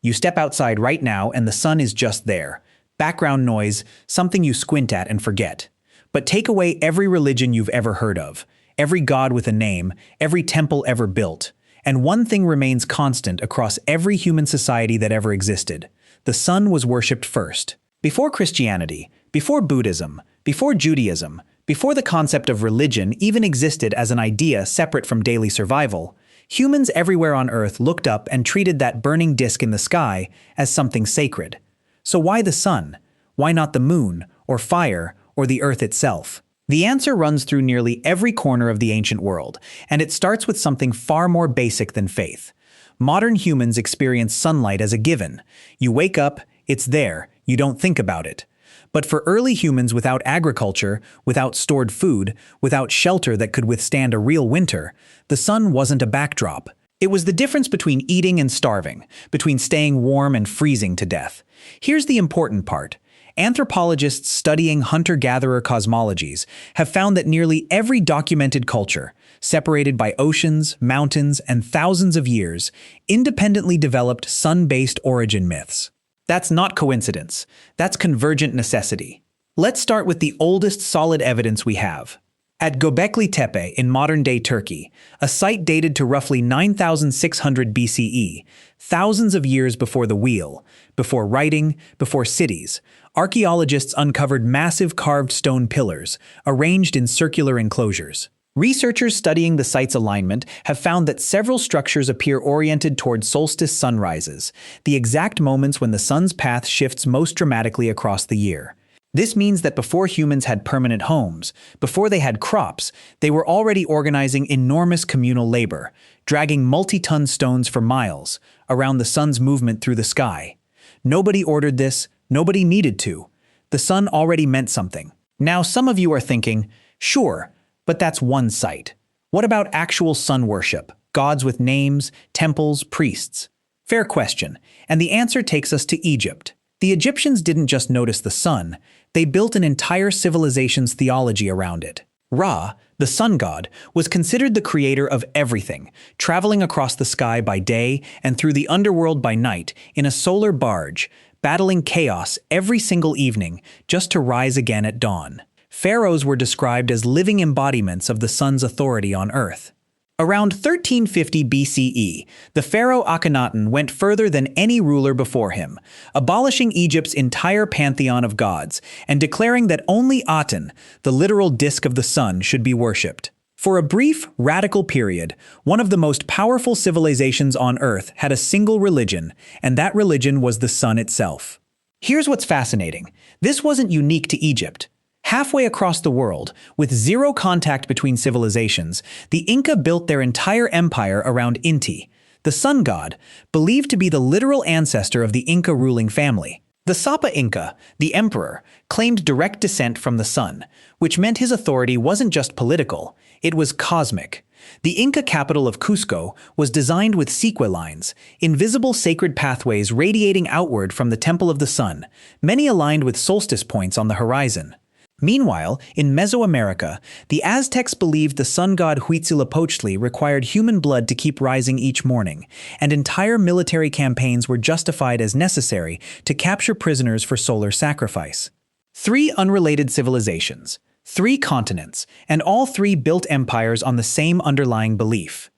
You step outside right now and the sun is just there. Background noise, something you squint at and forget. But take away every religion you've ever heard of, every god with a name, every temple ever built, and one thing remains constant across every human society that ever existed. The sun was worshipped first. Before Christianity, before Buddhism, before Judaism, before the concept of religion even existed as an idea separate from daily survival, humans everywhere on Earth looked up and treated that burning disk in the sky as something sacred. So why the sun? Why not the moon, or fire, or the Earth itself? The answer runs through nearly every corner of the ancient world, and it starts with something far more basic than faith. Modern humans experience sunlight as a given. You wake up, it's there, you don't think about it. But for early humans without agriculture, without stored food, without shelter that could withstand a real winter, the sun wasn't a backdrop. It was the difference between eating and starving, between staying warm and freezing to death. Here's the important part. Anthropologists studying hunter-gatherer cosmologies have found that nearly every documented culture, separated by oceans, mountains, and thousands of years, independently developed sun-based origin myths. That's not coincidence. That's convergent necessity. Let's start with the oldest solid evidence we have. At Göbekli Tepe in modern-day Turkey, a site dated to roughly 9,600 BCE, thousands of years before the wheel, before writing, before cities, archaeologists uncovered massive carved stone pillars, arranged in circular enclosures. Researchers studying the site's alignment have found that several structures appear oriented toward solstice sunrises, the exact moments when the sun's path shifts most dramatically across the year. This means that before humans had permanent homes, before they had crops, they were already organizing enormous communal labor, dragging multi-ton stones for miles around the sun's movement through the sky. Nobody ordered this, nobody needed to. The sun already meant something. Now some of you are thinking, sure, but that's one site. What about actual sun worship? Gods with names, temples, priests? Fair question, and the answer takes us to Egypt. The Egyptians didn't just notice the sun, they built an entire civilization's theology around it. Ra, the sun god, was considered the creator of everything, traveling across the sky by day and through the underworld by night in a solar barge, battling chaos every single evening just to rise again at dawn. Pharaohs were described as living embodiments of the sun's authority on Earth. Around 1350 BCE, the pharaoh Akhenaten went further than any ruler before him, abolishing Egypt's entire pantheon of gods and declaring that only Aten, the literal disk of the sun, should be worshipped. For a brief, radical period, one of the most powerful civilizations on Earth had a single religion, and that religion was the sun itself. Here's what's fascinating. This wasn't unique to Egypt. Halfway across the world, with zero contact between civilizations, the Inca built their entire empire around Inti, the sun god, believed to be the literal ancestor of the Inca ruling family. The Sapa Inca, the emperor, claimed direct descent from the sun, which meant his authority wasn't just political, it was cosmic. The Inca capital of Cusco was designed with seque lines, invisible sacred pathways radiating outward from the Temple of the Sun, many aligned with solstice points on the horizon. Meanwhile, in Mesoamerica, the Aztecs believed the sun god Huitzilopochtli required human blood to keep rising each morning, and entire military campaigns were justified as necessary to capture prisoners for solar sacrifice. Three unrelated civilizations, three continents, and all three built empires on the same underlying belief.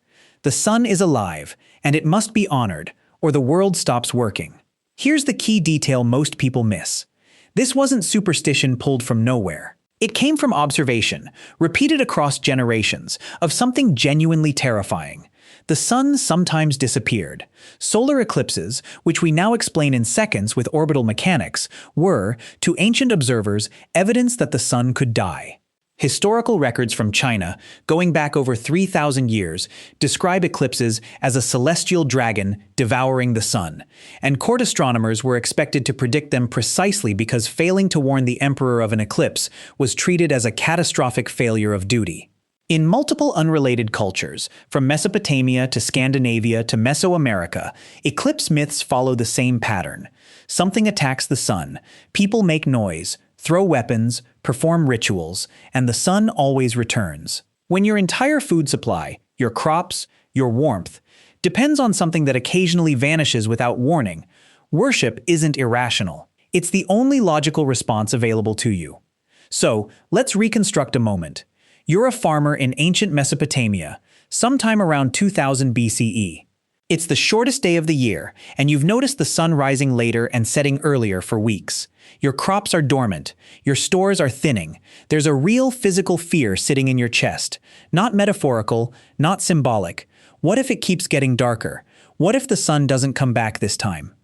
The sun is alive, and it must be honored, or the world stops working. Here's the key detail most people miss. This wasn't superstition pulled from nowhere. It came from observation, repeated across generations, of something genuinely terrifying. The sun sometimes disappeared. Solar eclipses, which we now explain in seconds with orbital mechanics, were, to ancient observers, evidence that the sun could die. Historical records from China, going back over 3,000 years, describe eclipses as a celestial dragon devouring the sun, and court astronomers were expected to predict them precisely because failing to warn the emperor of an eclipse was treated as a catastrophic failure of duty. In multiple unrelated cultures, from Mesopotamia to Scandinavia to Mesoamerica, eclipse myths follow the same pattern. Something attacks the sun, people make noise, throw weapons, perform rituals, and the sun always returns. When your entire food supply, your crops, your warmth, depends on something that occasionally vanishes without warning. Worship isn't irrational. It's the only logical response available to you. So, let's reconstruct a moment. You're a farmer in ancient Mesopotamia, sometime around 2000 BCE. It's the shortest day of the year, and you've noticed the sun rising later and setting earlier for weeks. Your crops are dormant, your stores are thinning. There's a real physical fear sitting in your chest. Not metaphorical, not symbolic. What if it keeps getting darker? What if the sun doesn't come back this time?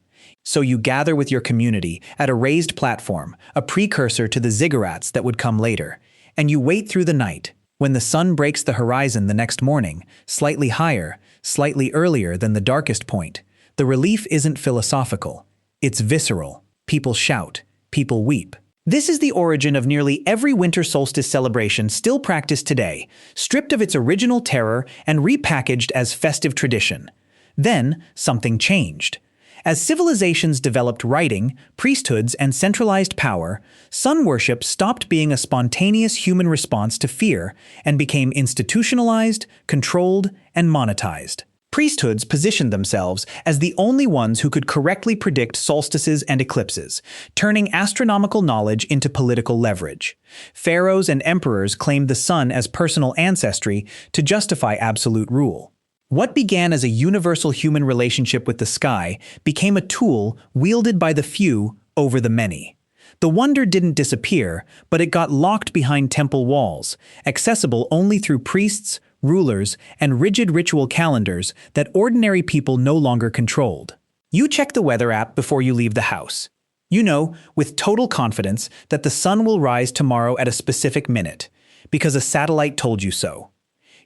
So you gather with your community at a raised platform, a precursor to the ziggurats that would come later, and you wait through the night. When the sun breaks the horizon the next morning, slightly higher, slightly earlier than the darkest point, the relief isn't philosophical. It's visceral. People shout. People weep. This is the origin of nearly every winter solstice celebration still practiced today, stripped of its original terror and repackaged as festive tradition. Then, something changed. As civilizations developed writing, priesthoods, and centralized power, sun worship stopped being a spontaneous human response to fear and became institutionalized, controlled, and monetized. Priesthoods positioned themselves as the only ones who could correctly predict solstices and eclipses, turning astronomical knowledge into political leverage. Pharaohs and emperors claimed the sun as personal ancestry to justify absolute rule. What began as a universal human relationship with the sky became a tool wielded by the few over the many. The wonder didn't disappear, but it got locked behind temple walls, accessible only through priests, rulers, and rigid ritual calendars that ordinary people no longer controlled. You check the weather app before you leave the house. You know, with total confidence, that the sun will rise tomorrow at a specific minute, because a satellite told you so.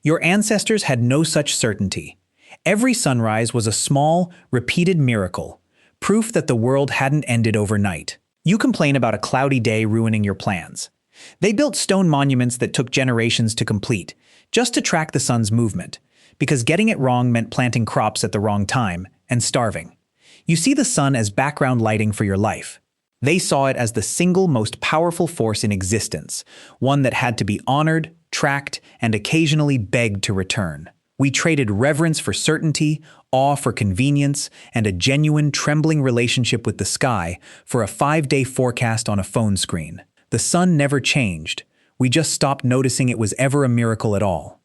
Your ancestors had no such certainty. Every sunrise was a small, repeated miracle, proof that the world hadn't ended overnight. You complain about a cloudy day ruining your plans. They built stone monuments that took generations to complete, just to track the sun's movement, because getting it wrong meant planting crops at the wrong time and starving. You see the sun as background lighting for your life. They saw it as the single most powerful force in existence, one that had to be honored, tracked, and occasionally begged to return. We traded reverence for certainty, awe for convenience, and a genuine, trembling relationship with the sky for a 5-day forecast on a phone screen. The sun never changed. We just stopped noticing it was ever a miracle at all.